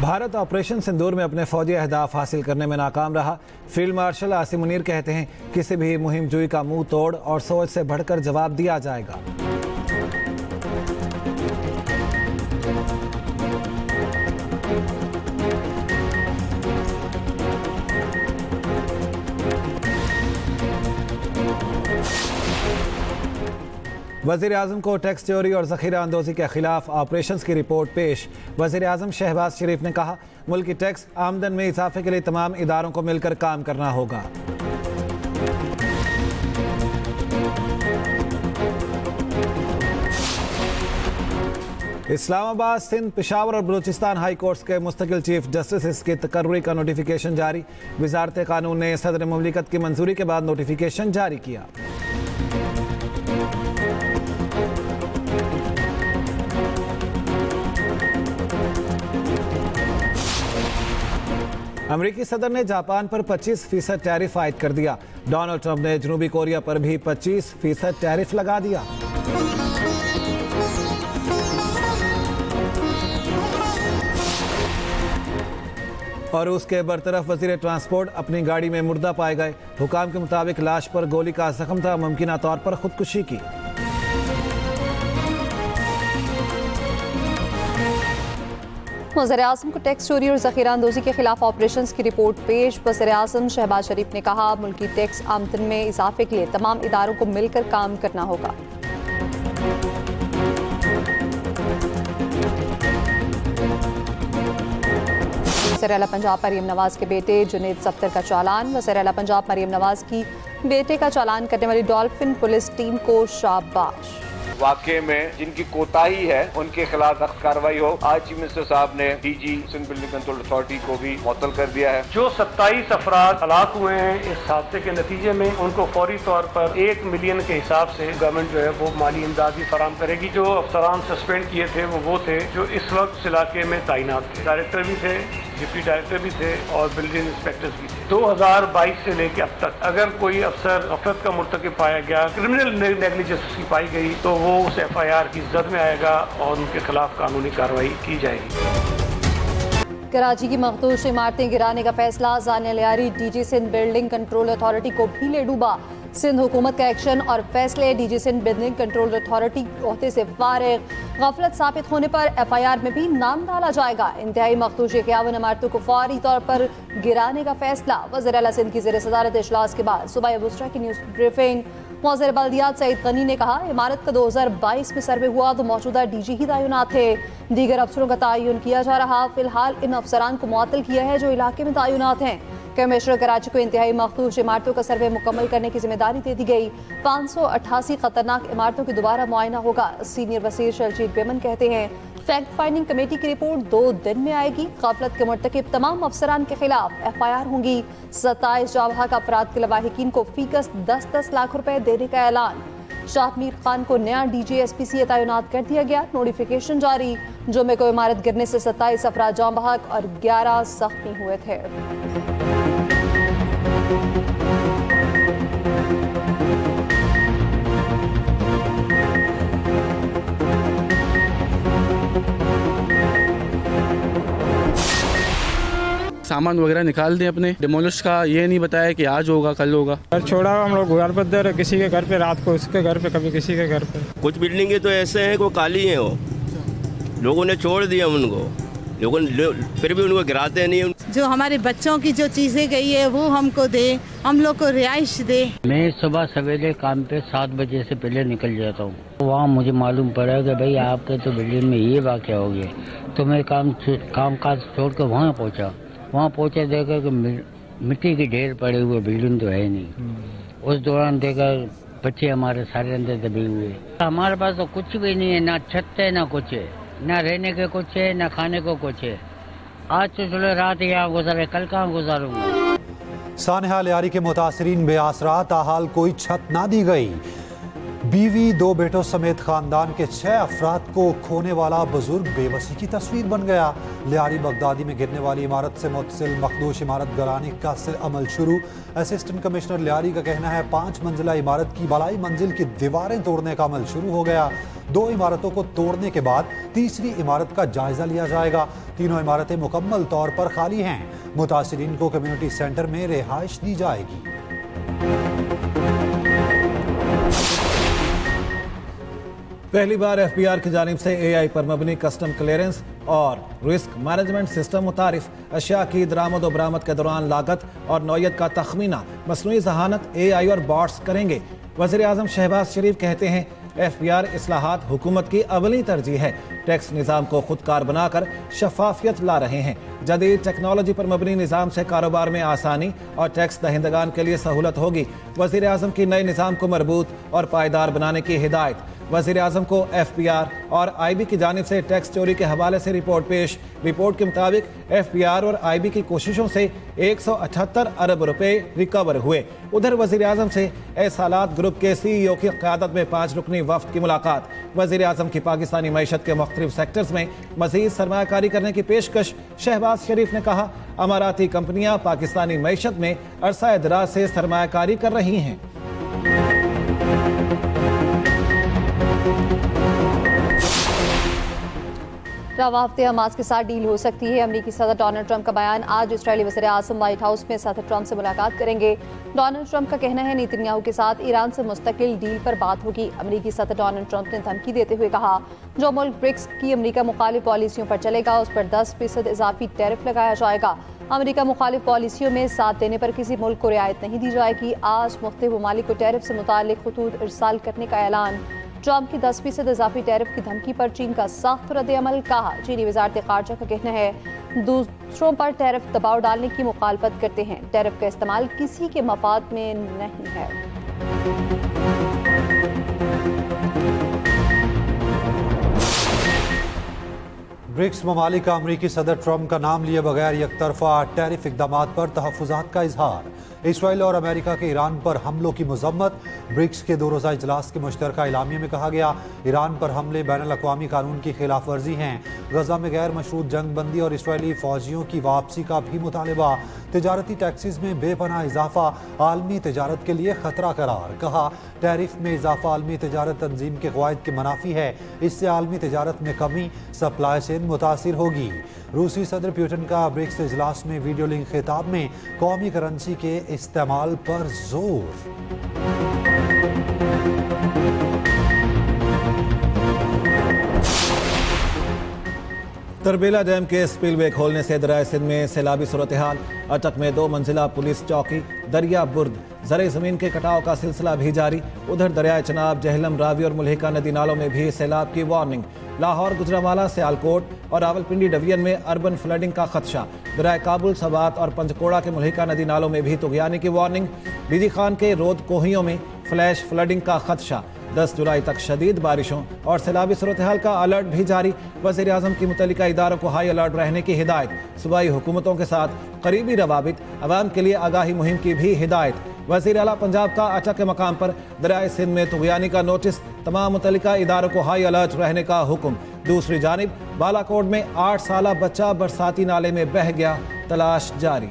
Bharat operation सिंदूर में अपने फौजी अहदाफ हासिल करने में नाकाम रहा। फील्ड मार्शल आसिम मुनीर कहते हैं, किसी भी मुहिम जुई का मुंह तोड़ और सोच से बढ़कर जवाब दिया जाएगा। वज़ीर आज़म को टैक्स चोरी और ज़ख़ीरा अंदोज़ी के खिलाफ ऑपरेशंस की रिपोर्ट पेश। वज़ीर आज़म शहबाज शरीफ ने कहा, मुल्की टैक्स आमदन में इजाफे के लिए तमाम इदारों को मिलकर काम करना होगा। इस्लामाबाद, सिंध, पेशावर और बलूचिस्तान हाई कोर्ट्स के मुस्तकिल चीफ जस्टिस की तकर्री का नोटिफिकेशन जारी। वज़ारत कानून ने सदर मुमलिकत की मंजूरी के बाद नोटिफिकेशन जारी किया। अमेरिकी सदर ने जापान पर 25% टैरिफ आयद कर दिया। डोनाल्ड ट्रंप ने जनूबी कोरिया पर भी 25% टैरिफ लगा दिया। और उसके बरतरफ वजीर ट्रांसपोर्ट अपनी गाड़ी में मुर्दा पाए गए। हुकाम के मुताबिक लाश पर गोली का जख्म था, मुमकिन तौर पर खुदकुशी की। वज़ीर आज़म को टैक्स चोरी और ज़ख़ीरा अंदोज़ी के खिलाफ ऑपरेशंस की रिपोर्ट पेश। वज़ीर आज़म शहबाज शरीफ ने कहा, मुल्की टैक्स आमदन में इजाफे के लिए तमाम इदारों को मिलकर काम करना होगा। वज़ीर आला पंजाब मरीम नवाज के बेटे जुनैद सफ्दर का चालान। वज़ीर आला पंजाब मरीम नवाज की बेटे का चालान करने वाली डॉल्फिन पुलिस टीम को शाबाश। वाकये में जिनकी कोताही है उनके खिलाफ सख्त कार्रवाई हो। आज चीफ मिनिस्टर साहब ने DG Sindh building control authority को भी मुअत्तल कर दिया है। जो 27 अफराद हलाक हुए हैं इस हादसे के नतीजे में, उनको फौरी तौर पर 1 मिलियन के हिसाब से गवर्नमेंट जो है वो माली इमदाद भी फराम करेगी। जो अफसरान सस्पेंड किए थे वो थे जो इस वक्त इस इलाके में तैनात थे। डायरेक्टर भी थे, डिप्टी डायरेक्टर भी थे और बिल्डिंग इंस्पेक्टर्स भी थे। 2022 से लेकर अब तक अगर कोई अफसर गफलत का मुर्तकिब पाया गया, क्रिमिनल नेग्लिजेंस उसकी पाई गई, तो वो उस FIR की जद में आएगा और उनके खिलाफ कानूनी कार्रवाई की जाएगी। कराची की मखदूश इमारतें गिराने का फैसला। जानिया Lyari DG Sindh building control authority को भी ले डूबा। सिंध हुकूमत का एक्शन और फैसले। DG Sindh building control authority ओहदे से फारिग। गफलत साबित होने पर FIR में भी नाम डाला जाएगा। इंतहाई मखदूश 51 इमारतों को फौरी तौर पर गिराने का फैसला। वज़ीर आला सिंध की ज़ेर सदारत इजलास के बाद सुबह बुसरा की न्यूज़ ब्रीफिंग। वज़ीर बल्दियात सईद गनी ने कहा, इमारत का 2022 में सर्वे हुआ तो मौजूदा DG ही तैनात थे। दीगर अफसरों का तयन किया जा रहा। फिलहाल इन अफसरान को मुअत्तल किया है जो इलाके में तैनात हैं। कमिश्नर कराची को इंतहाई मखदूश इमारतों का सर्वे मुकम्मल करने की जिम्मेदारी दे दी गई। 588 खतरनाक इमारतों की दोबारा मुआयना होगा। सीनियर वज़ीर शलजीत बेमन कहते हैं, फैक्ट फाइंडिंग कमेटी की रिपोर्ट 2 दिन में आएगी। गफलत के मुर्तकिब तमाम अफसरान के खिलाफ FIR होंगी। 27 जाबहा का अफराद के लवाहिकीन को फीकस 10-10 लाख रुपए देने का ऐलान। शाहमीर खान को नया DG SPC तैनात कर दिया गया। नोटिफिकेशन जारी। जुमे को इमारत गिरने से 27 अफराद जाँ बहक और 11 जख्मी हुए थे। सामान वगैरह निकाल दें अपने। डिमोलिश का ये नहीं बताया कि आज होगा कल होगा। घर छोड़ा हम लोग घर पर दे, किसी के घर पे रात को उसके घर पे, कभी किसी के घर पे। कुछ बिल्डिंगें तो ऐसे हैं वो काली हैं, वो लोगों ने छोड़ दिया उनको, लोगों फिर भी उनको गिराते नहीं। जो हमारे बच्चों की जो चीजें गई है वो हमको दे, हम लोग को रिहाइश दे। मैं सुबह सवेरे काम पे 7 बजे से पहले निकल जाता हूँ। वहाँ मुझे मालूम पड़ा कि भाई आपके तो बिल्डिंग में ये वाक़या हो गया, तो मैं काम काज छोड़ कर वहाँ पहुँचा। वहाँ पहुँचे देखा कि मिट्टी के ढेर पड़े हुए, बिल्डिंग तो है नहीं। उस दौरान देखा बच्चे हमारे सारे अंदर दबे हुए। हमारे पास तो कुछ भी नहीं है, ना छत है ना कुछ है, ना रहने के कुछ है ना खाने को कुछ है। आज तो चलो रात यहाँ गुजारे, कल कहाँ गुजारूंगा। सानिया लियारी के मुतासरीन बेआसरा, ताहाल कोई छत ना दी गई। बीवी, 2 बेटों समेत खानदान के 6 अफराद को खोने वाला बुजुर्ग बेबसी की तस्वीर बन गया। लियारी बगदादी में गिरने वाली इमारत से मुत्तसिल मखदूश इमारत गिराने का अमल शुरू। असिस्टेंट कमिश्नर लियारी का कहना है 5 मंजिला इमारत की बालाई मंजिल की दीवारें तोड़ने का अमल शुरू हो गया। 2 इमारतों को तोड़ने के बाद तीसरी इमारत का जायजा लिया जाएगा। तीनों इमारतें मुकम्मल तौर पर खाली हैं। मुतासिरीन को कम्युनिटी सेंटर में रिहाइश दी जाएगी। पहली बार एफबीआर की जानिब से एआई पर मबनी कस्टम क्लियरेंस और रिस्क मैनेजमेंट सिस्टम मुतारिफ। अशिया की दरामद और बरामद के दौरान लागत और नौयत का तखमीना मसनूई जहानत एआई और बॉट्स करेंगे। वज़ीर आज़म शहबाज शरीफ कहते हैं एफबीआर इस्लाहात हुकूमत की अवली तरजीह है। टैक्स निज़ाम को खुदकार बनाकर शफाफियत ला रहे हैं। जदीद टेक्नोलॉजी पर मबनी निज़ाम से कारोबार में आसानी और टैक्स दहिंदगान के लिए सहूलत होगी। वज़ीर आज़म की नए निज़ाम को मरबूत और पायदार बनाने की हिदायत। वज़ीर आज़म को एफबीआर और आईबी की जानिब से टैक्स चोरी के हवाले से रिपोर्ट पेश। रिपोर्ट के मुताबिक एफबीआर और आईबी की कोशिशों से 178 अरब रुपए रिकवर हुए। उधर वज़ीर आज़म से एसालात ग्रुप के CEO की क़यादत में 5 रुकनी वफ़द की मुलाकात। वज़ीर आज़म की पाकिस्तानी मईशत के मुख्तलिफ सेक्टर्स में मज़ीद सरमायाकारी करने की पेशकश। शहबाज शरीफ ने कहा अमाराती कंपनियां पाकिस्तानी मईशत में अरसा दराज से सरमायाकारी कर रही हैं। रवा हफ्ते हमास के साथ डील हो सकती है। अमेरिकी सदर डोनाल्ड ट्रंप का बयान। आज इस्राएली वज़ीर आज़म व्हाइट हाउस में सदर ट्रंप से मुलाकात करेंगे। डोनाल्ड ट्रंप का कहना है नेतन्याहू के साथ ईरान से मुस्तकिल डील पर बात होगी। अमेरिकी सदर डोनाल्ड ट्रंप ने धमकी देते हुए कहा जो मुल्क ब्रिक्स की अमेरिका मुखालिफ पॉलिसियों पर चलेगा उस पर 10% इजाफी टैरिफ लगाया जाएगा। अमेरिका मुखालिफ पॉलिसियों में साथ देने पर किसी मुल्क को रियायत नहीं दी जाएगी। आज मुख्तलिफ ममालिक को टैरिफ से मुताल्लिक खतूत इरसाल करने का ऐलान। ट्रंप की 10% इजाफी टैरिफ की धमकी पर चीन का सख्त रद्द-ए-अमल। कहा चीनी वज़ारत ख़ारजा का कहना है दूसरों पर टैरिफ दबाव डालने की मुखालफत करते हैं। टैरिफ का इस्तेमाल किसी के मफाद में नहीं है। ब्रिक्स ममालिक का अमरीकी सदर ट्रंप का नाम लिए बगैर यकतरफा टैरिफ इक़दामात पर तहफ़्फ़ुज़ात का इजहार। इसराइल और अमेरिका के ईरान पर हमलों की मज़म्मत। ब्रिक्स के 2 रोज़ा इजलास के मुश्तरका एलामिया में कहा गया ईरान पर हमले बैनुल-अक़वामी कानून की खिलाफ वर्जी हैं। गजा में गैर मशरूत जंग बंदी और इसराइली फ़ौजियों की वापसी का भी मुतालबा। तिजारती टैक्सेस में बेपनाह इजाफा आलमी तिजारत के लिए खतरा करार। कहा टैरिफ में इजाफा आलमी तिजारत तंजीम के क़वायद के मुनाफी है। इससे आलमी तिजारत में कमी सप्लाई चेन मुतासिर होगी। रूसी सदर पुतिन का ब्रिक्स इजलास में वीडियो लिंक खिताब में कौमी करेंसी के इस्तेमाल पर जोर। तरबेला डैम के स्पिलवे खोलने से दरिया सिंध में सैलाबी सूरत हाल। अटक में 2 मंजिला पुलिस चौकी। दरिया बुर्द ज़रे ज़मीन के कटाव का सिलसिला भी जारी। उधर दरियाए चनाब, जहलम, रावी और मुल्हिका नदी नालों में भी सैलाब की वार्निंग। लाहौर, गुजरांवाला, सियालकोट और रावलपिंडी डिवीजन में अर्बन फ्लडिंग का खदशा। दरियाए काबुल, सवात और पंचकोड़ा के मुल्हिका नदी नालों में भी तुग़यानी की वार्निंग। बीजी खान के रोद कोहियों में फ्लैश फ्लडिंग का खदशा। 10 जुलाई तक शदीद बारिशों और सैलाबी सूरत हाल का अलर्ट भी जारी। वज़ीर आज़म की मुतल्लिका इदारों को हाई अलर्ट रहने की हिदायत। सूबाई हुकूमतों के साथ करीबी रवाबित, अवाम के लिए आगाही मुहिम की भी हिदायत। वज़ीर आला पंजाब का अटक के मकाम पर दरियाए सिंध में तुग़यानी का नोटिस। तमाम मुतल्लिका इदारों को हाई अलर्ट रहने का हुक्म। दूसरी जानिब बालाकोट में 8 साला बच्चा बरसाती नाले में बह गया, तलाश जारी।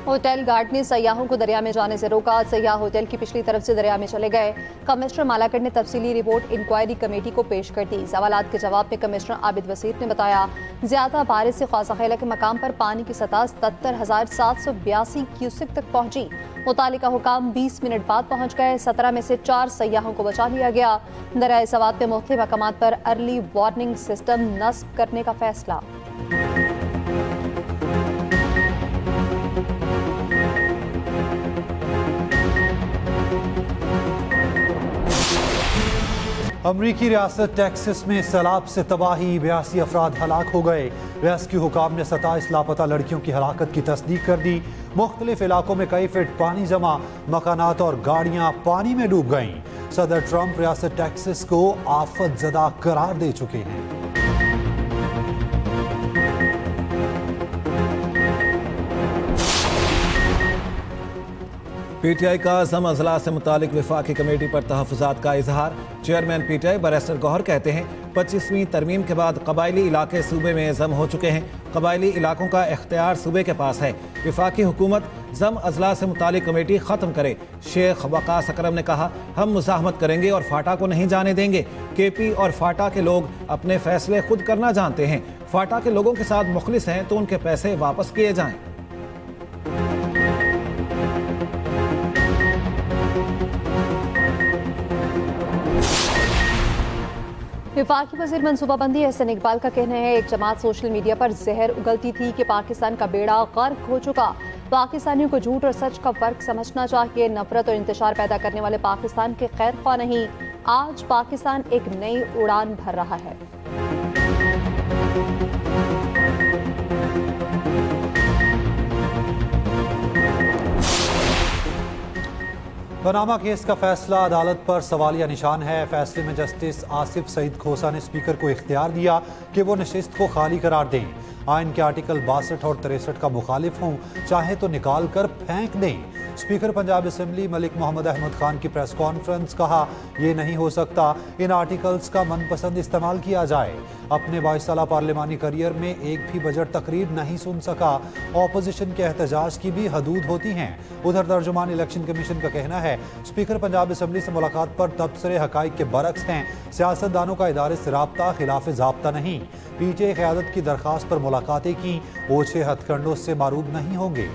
होटल गार्ड ने सयाहों को दरिया में जाने से रोका। सयाह होटल की पिछली तरफ से दरिया में चले गए। कमिश्नर मालाकर ने तफसीली रिपोर्ट इंक्वायरी कमेटी को पेश कर दी। सवालात के जवाब में कमिश्नर आबिद वसीर ने बताया ज्यादा बारिश से ख्वाजाखेला के मकाम पर पानी की सतह 77,782 क्यूसेक तक पहुंची। मुतालिका हुकाम 20 मिनट बाद पहुंच गए। 17 में से 4 सयाहों को बचा लिया गया। दरियाए सवात में मुख्तलिफ मकामात पर अर्ली वार्निंग सिस्टम नस्ब करने का फैसला। अमरीकी रियासत टेक्सास में सैलाब से तबाही, 82 अफराद हलाक हो गए। रेस्क्यू हुकाम ने 27 लापता लड़कियों की हलाकत की तस्दीक कर दी। मुख्तलिफ इलाकों में कई फीट पानी जमा, मकानात और गाड़ियां पानी में डूब गईं। सदर ट्रंप रियासत टेक्सास को आफत ज़दा करार दे चुके हैं। PTI का ज़म अजला से मुतालिक वफाकी कमेटी पर तहफ़्फ़ुज़ात का इजहार। चेयरमैन PTI बैरिस्टर गौहर कहते हैं 25वीं तरमीम के बाद कबायली इलाके सूबे में ज़म हो चुके हैं। कबायली इलाकों का इख्तियार सूबे के पास है। वफाकी हुकूमत ज़म अजला से मुतालिक कमेटी ख़त्म करे। शेख वक़ास अकरम ने कहा हम मुज़ाहमत करेंगे और फाटा को नहीं जाने देंगे। KP और फाटा के लोग अपने फैसले खुद करना जानते हैं। फाटा के लोगों के साथ मुखलिस हैं तो उनके पैसे वापस किए जाएं। वफाकी वज़ीर मनसूबाबंदी एहसन इकबाल का कहना है एक जमात सोशल मीडिया पर जहर उगलती थी कि पाकिस्तान का बेड़ा गर्क हो चुका। पाकिस्तानियों को झूठ और सच का फर्क समझना चाहिए। नफरत और इंतशार पैदा करने वाले पाकिस्तान के खैर ख्वाह नहीं। आज पाकिस्तान एक नई उड़ान भर रहा है। पनामा केस का फैसला अदालत पर सवालिया निशान है। फैसले में जस्टिस आसिफ सईद खोसा ने स्पीकर को इख्तियार दिया कि वो नशिस्त को खाली करार दें। आइन के आर्टिकल 62 और 63 का मुखालिफ हूँ, चाहे तो निकाल कर फेंक दें। स्पीकर पंजाब असेंबली मलिक मोहम्मद अहमद खान की प्रेस कॉन्फ्रेंस, कहा यह नहीं हो सकता इन आर्टिकल्स का मनपसंद इस्तेमाल किया जाए। अपने 22 साल पार्लिमानी करियर में एक भी बजट तकरीर नहीं सुन सका। ऑपोजिशन के एहतजाज की भी हदूद होती हैं। उधर तर्जुमान इलेक्शन कमीशन का कहना है स्पीकर पंजाब असेंबली से मुलाकात पर तबसरे हकाइक के बरक्स हैं। सियासतदानों का इदारे से राब्ता खिलाफ ज़ाब्ता नहीं। PTI क़यादत की दरख्वास्त पर मुलाकातें की, ओछे हथकंडों से मारूब नहीं होंगे।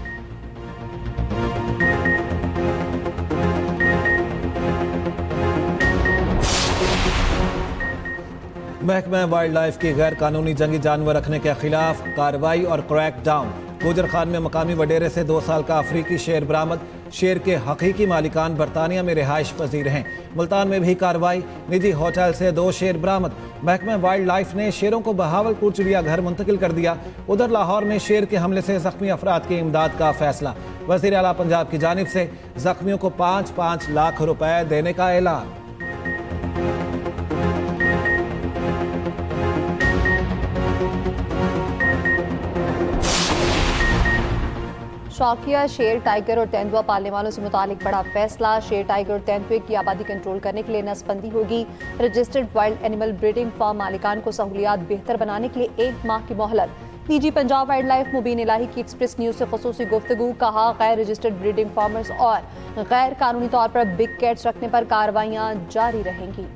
महकमा वाइल्ड लाइफ की गैर कानूनी जंगी जानवर रखने के खिलाफ कार्रवाई और क्रैक डाउन। गुजर खान में मकामी वडेरे से 2 साल का अफ्रीकी शेर बरामद। शेर के हकीकी मालिकान बरतानिया में रिहाइश पजीर हैं। मुल्तान में भी कार्रवाई। निजी होटल से 2 शेर बरामद। महकमा वाइल्ड लाइफ ने शेरों को बहावलपुर चिड़ियाघर मुंतकिल कर दिया। उधर लाहौर में शेर के हमले से जख्मी अफराद की इमदाद का फैसला। वज़ीर आला पंजाब की जानिब से जख्मियों को 5-5 लाख रुपए देने का ऐलान। शौकिया शेर, टाइगर और तेंदुआ पालने वालों से मुतालिक बड़ा फैसला। शेर, टाइगर और तेंदुए की आबादी कंट्रोल करने के लिए नसबंदी होगी। Registered wild animal breeding farm मालिकान को सहूलियात बेहतर बनाने के लिए 1 माह की मोहलत। DG पंजाब वाइल्ड लाइफ मुबीन इलाही की एक्सप्रेस न्यूज से खुसूसी गुफ्तगू। कहा गैर रजिस्टर्ड ब्रीडिंग फार्मर्स और गैर कानूनी तौर पर बिग कैट्स रखने पर कार्रवाइयाँ जारी रहेंगी।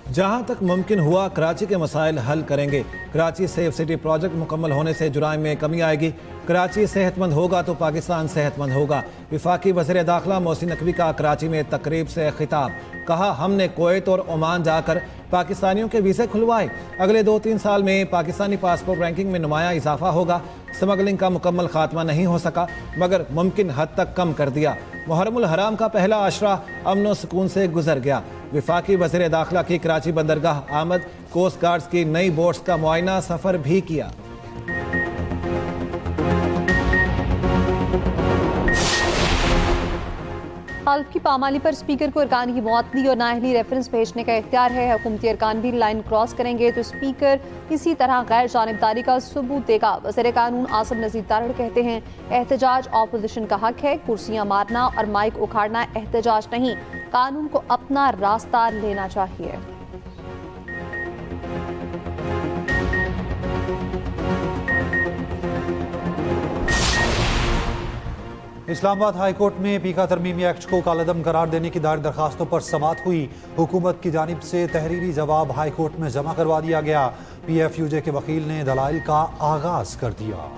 जहां तक मुमकिन हुआ कराची के मसाइल हल करेंगे। कराची सेफ सिटी प्रोजेक्ट मुकम्मल होने से जुराइम में कमी आएगी। कराची सेहतमंद होगा तो पाकिस्तान सेहतमंद होगा। वफाकी वज़ीर दाखिला मोहसिन नकवी का कराची में तकरीब से खिताब। कहा हमने कुवैत और ओमान जाकर पाकिस्तानियों के वीज़े खुलवाए। अगले 2-3 साल में पाकिस्तानी पासपोर्ट रैंकिंग में नुमाया इजाफा होगा। स्मगलिंग का मुकम्मल खात्मा नहीं हो सका मगर मुमकिन हद तक कम कर दिया। मुहर्रमुल हराम का पहला आशरा अमन व सुकून से गुजर गया। वफाकी वज़ीर दाखिला की कराची बंदरगाह आमद। कोस्ट गार्ड्स की नई बोट्स का मुआयना सफ़र भी किया। हल्फ की पामाली पर स्पीकर को अरकान की मुअत्तली और नाअहली रेफरेंस भेजने का इख्तियार है। हुकूमती अरकान भी लाइन क्रॉस करेंगे तो स्पीकर इसी तरह गैर जानिबदारी का सबूत देगा। वज़ीर कानून आसिम नज़ीर तारड़ कहते हैं एहतजाज ऑपोजिशन का हक है। कुर्सियां मारना और माइक उखाड़ना एहतजाज नहीं, कानून को अपना रास्ता लेना चाहिए। इस्लामाबाद हाई कोर्ट में पीका तरमीमी एक्ट को कालअदम करार देने की दायर दरखास्तों पर समाअत हुई। हुकूमत की जानिब से तहरीरी जवाब हाई कोर्ट में जमा करवा दिया गया। PFUJ के वकील ने दलाइल का आगाज कर दिया।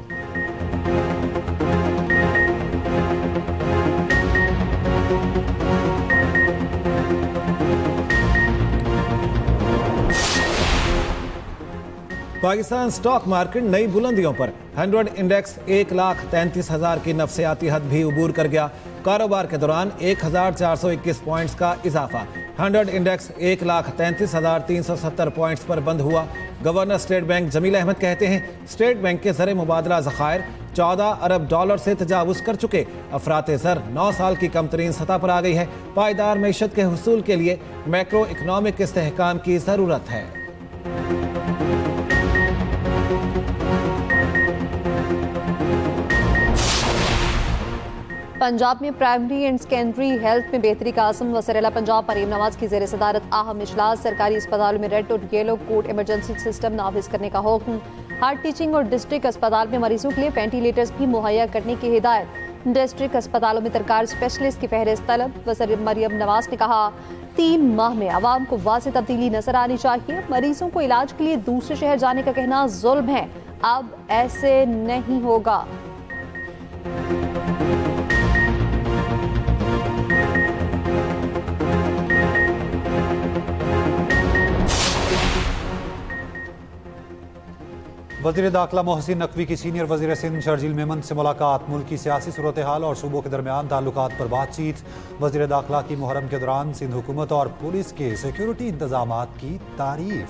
पाकिस्तान स्टॉक मार्केट नई बुलंदियों पर। 100 इंडेक्स 1,33,000 की नफसियाती हद भी उबूर कर गया। कारोबार के दौरान 1,421 पॉइंट्स का इजाफा। 100 इंडेक्स 1,33,370 पॉइंट्स पर बंद हुआ। Governor state bank Jameel Ahmed कहते हैं स्टेट बैंक के ज़र मुबादला ज़खायर 14 अरब डॉलर से तजावुज़ कर चुके। अफरात ज़र 9 साल की कम तरीन सतह पर आ गई है। पायदार मईशत के हुसूल के लिए मैक्रो इकनॉमिक इस्तेहकाम की ज़रूरत है। पंजाब में प्राइमरी एंड सेकेंडरी हेल्थ में बेहतरी का आज़म वज़ीर-ए-आला पंजाब मरीम नवाज की ज़ेर सदारत अहम इजलास। सरकारी अस्पतालों में रेड और येलो कोड इमरजेंसी सिस्टम नाफिज करने का हुक्म। हार्ट टीचिंग और डिस्ट्रिक्ट अस्पताल में मरीजों के लिए वेंटिलेटर्स भी मुहैया करने की हिदायत। डिस्ट्रिक्ट अस्पतालों में तरकार स्पेशलिस्ट की फहरिस्त तलब। वज़ीर मरीम नवाज ने कहा 3 माह में आवाम को वाज़ेह तब्दीली नजर आनी चाहिए। मरीजों को इलाज के लिए दूसरे शहर जाने का कहना जुल्म है, अब ऐसे नहीं होगा। वज़ीर दाखिला मोहसिन नकवी की सीनियर वज़ीर सिंध शर्जील मेमन से मुलाकात। मुल्क की सियासी सूरत हाल और सूबों के दरमियान ताल्लुकात पर बातचीत। वज़ीर दाखिला की मुहर्रम के दौरान सिंध हुकूमत और पुलिस के सिक्योरिटी इंतजामात की तारीफ।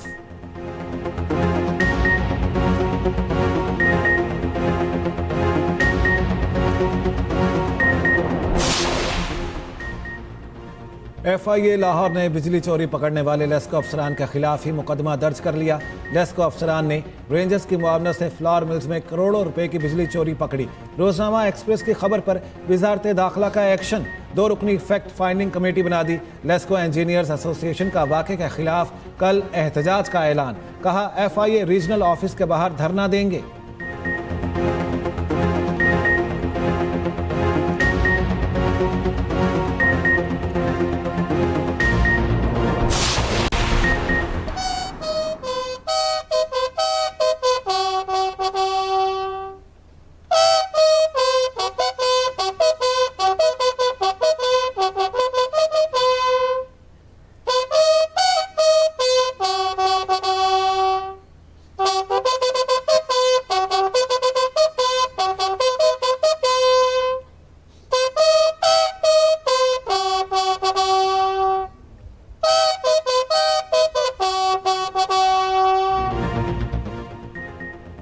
FIA लाहौर ने बिजली चोरी पकड़ने वाले लेस्को अफसरान के खिलाफ ही मुकदमा दर्ज कर लिया। लेस्को अफसरान ने रेंजर्स की मुआवनत से फ्लावर मिल्स में करोड़ों रुपए की बिजली चोरी पकड़ी। रोजनामा एक्सप्रेस की खबर पर वजारत दाखिला का एक्शन। 2 रुकनी फैक्ट फाइंडिंग कमेटी बना दी। लेस्को इंजीनियर्स एसोसिएशन का वाक़े के खिलाफ कल एहतजाज का ऐलान। कहा FIA रीजनल ऑफिस के बाहर धरना देंगे।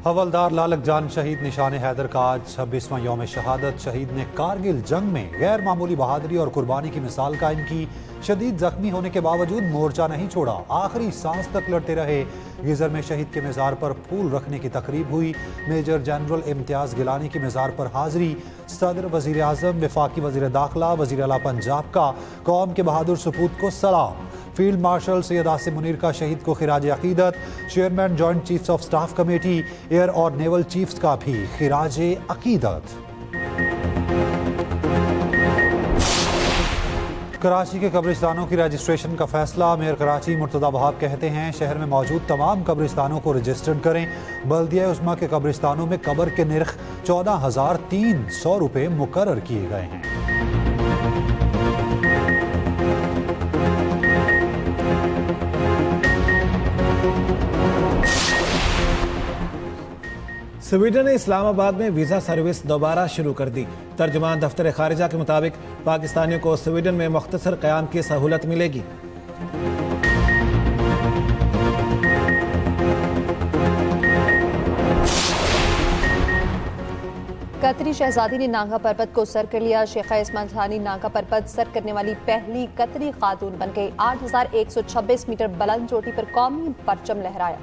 हवलदार लालक जान शहीद निशान हैदर का आज 26वां यौम शहादत। शहीद ने कारगिल जंग में गैर मामूली बहादुरी और कुर्बानी की मिसाल कायम की। शदीद जख्मी होने के बावजूद मोर्चा नहीं छोड़ा, आखिरी सांस तक लड़ते रहे। गिजर में शहीद के मज़ार पर फूल रखने की तकरीब हुई। मेजर जनरल इम्तियाज गिलानी की मज़ार पर हाजिरी। सदर, वज़ीर आज़म, वफाकी वज़ीर दाखिला, वज़ीर आला पंजाब का कौम के बहादुर सपूत को सलाम। फील्ड मार्शल सैयद आसिम मुनीर का शहीद को खिराज अकीदत। Chairman joint chiefs of staff committee air और नेवल चीफ्स का भी खिराज अकीदत। कराची के कब्रिस्तानों की रजिस्ट्रेशन का फैसला। मेयर कराची मुर्तज़ा वहाब कहते हैं शहर में मौजूद तमाम कब्रिस्तानों को रजिस्टर्ड करें। बल्दिया उस्मा के कब्रिस्तानों में कब्र के निर्ख 14,300 रुपये मुकर्रर किए गए हैं। स्वीडन ने इस्लामाबाद में वीज़ा सर्विस दोबारा शुरू कर दी। तर्जुमान दफ्तर खारिजा के मुताबिक पाकिस्तानियों को स्वीडन में मुख्तसर क़याम की सहूलत मिलेगी। कतरी शहजादी ने नागा पर्वत को सर कर लिया। शेखा इस्माइल थानी नागा पर्वत सर करने वाली पहली कतरी खातून बन गई। 8,126 मीटर बुलंद चोटी पर कौमी परचम लहराया।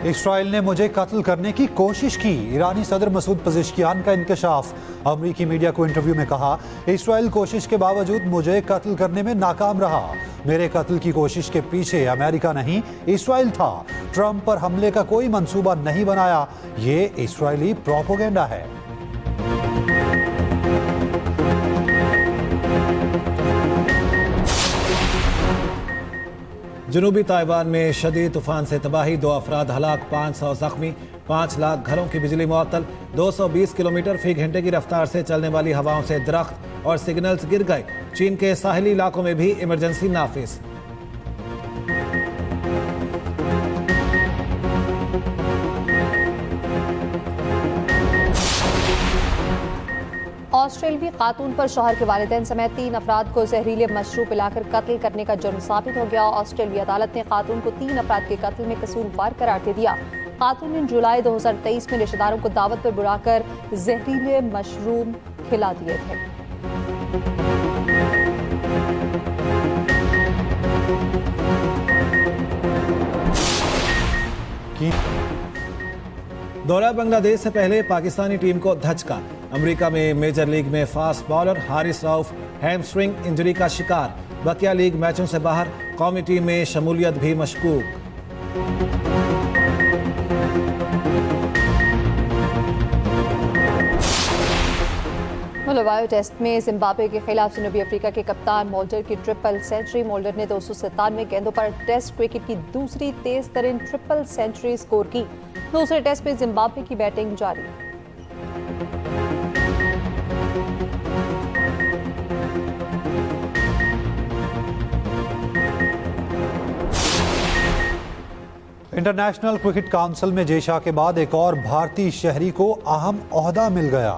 इसराइल ने मुझे कत्ल करने की कोशिश की। ईरानी सदर मसूद पज़ेश्कियान का इंकशाफ। अमरीकी मीडिया को इंटरव्यू में कहा इसराइल कोशिश के बावजूद मुझे कत्ल करने में नाकाम रहा। मेरे कत्ल की कोशिश के पीछे अमेरिका नहीं इसराइल था। ट्रंप पर हमले का कोई मंसूबा नहीं बनाया। ये इसराइली प्रोपेगेंडा है। जनूबी ताइवान में शदीद तूफान से तबाही, 2 अफराद हलाक, 500 जख्मी, 5 लाख घरों की बिजली मुअत्तल। 220 किलोमीटर फी घंटे की रफ्तार से चलने वाली हवाओं से दरख्त और सिग्नल्स गिर गए। चीन के साहिली इलाकों में भी इमरजेंसी नाफिज। ऑस्ट्रेलियाई खातून पर शौहर के वालिदैन समेत 3 अफराद को जहरीले मशरूब पिलाकर कत्ल करने का जुर्म साबित हो गया। ऑस्ट्रेलियाई अदालत ने खातून को 3 अफराद के कत्ल में कसूरवार करार दे दिया। खातून ने जुलाई 2023 में रिश्तेदारों को दावत पर बुलाकर जहरीले मशरूब खिला दिए थे। दौरा बांग्लादेश से पहले पाकिस्तानी टीम को धचका। अमेरिका में मेजर लीग में fast bowler Haris Rauf hamstring injury का शिकार। बकिया लीग मैचों से बाहर, कौमी टीम में शमूलियत भी मशकूक। मलावी टेस्ट में जिम्बाब्वे के खिलाफ जनूबी अफ्रीका के कप्तान मोल्डर की ट्रिपल सेंचुरी। मोल्डर ने 297 गेंदों पर टेस्ट क्रिकेट की दूसरी तेज तरीन ट्रिपल सेंचुरी स्कोर की। दूसरे टेस्ट में जिम्बाब्वे की बैटिंग जारी। इंटरनेशनल क्रिकेट काउंसिल में जय शाह के बाद एक और भारतीय शहरी को अहम ओहदा मिल गया।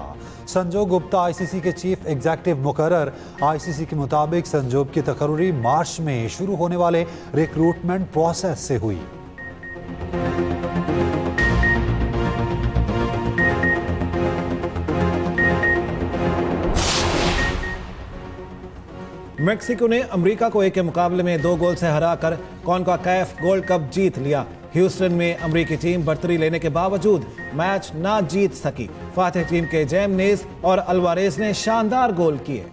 संजोग गुप्ता आईसीसी के चीफ एग्जीक्यूटिव मुकर्रर। आईसीसी के मुताबिक संजोग की तकर्री मार्च में शुरू होने वाले रिक्रूटमेंट प्रोसेस से हुई। मेक्सिको ने अमेरिका को 1 के मुकाबले में 2 गोल से हराकर कॉन्काकैफ गोल्ड कप जीत लिया। ह्यूस्टन में अमेरिकी टीम बढ़तरी लेने के बावजूद मैच ना जीत सकी। फातिह टीम के जैमनेज और अल्वारेज ने शानदार गोल किए।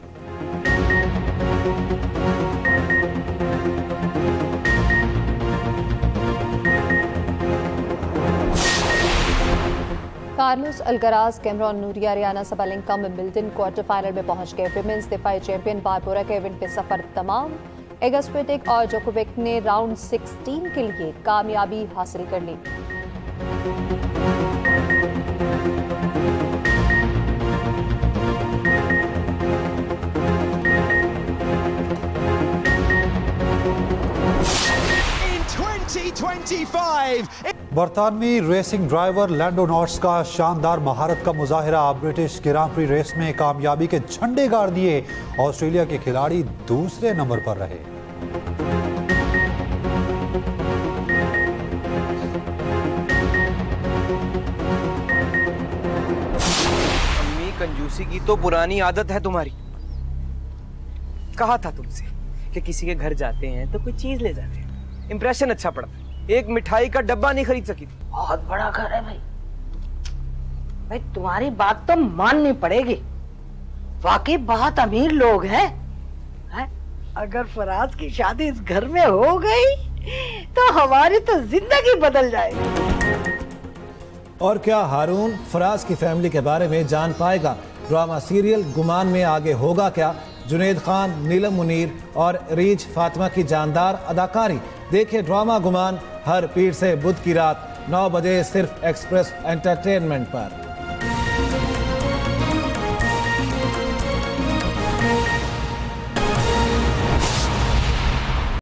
Carlos Alcaraz, Cameron Norrie, Aryna Sabalenka Wimbledon quarter final में पहुंच गए। विमेंस दिफाई चैंपियन बारबोरा के इवेंट पे सफर तमाम। एगा स्वियातेक और जोकोविक ने राउंड 16 के लिए कामयाबी हासिल कर ली। बरतानवी रेसिंग ड्राइवर लैंडो नॉर्ट्स का शानदार महारत का मुजाहिरा। ब्रिटिश ग्रां प्री रेस में कामयाबी के झंडे गाड़ दिए। ऑस्ट्रेलिया के खिलाड़ी दूसरे नंबर पर रहे। अम्मी, कंजूसी की तो पुरानी आदत है तुम्हारी। कहा था तुमसे कि किसी के घर जाते हैं तो कोई चीज ले जाते हैं, इंप्रेशन अच्छा पड़ता है। एक मिठाई का डब्बा नहीं खरीद सकी थी। बहुत बड़ा घर है भाई। भाई तुम्हारी बात तो माननी पड़ेगी, वाकई बहुत अमीर लोग हैं। अगर फराज की शादी इस घर में हो गई तो हमारी तो जिंदगी बदल जाएगी। और क्या हारून फराज की फैमिली के बारे में जान पाएगा? ड्रामा सीरियल गुमान में आगे होगा क्या? जुनेद खान, नीलम मुनीर और रीज फातिमा की जानदार अदाकारी। देखिए ड्रामा गुमान हर पीर से बुध की रात 9 बजे सिर्फ एक्सप्रेस एंटरटेनमेंट पर।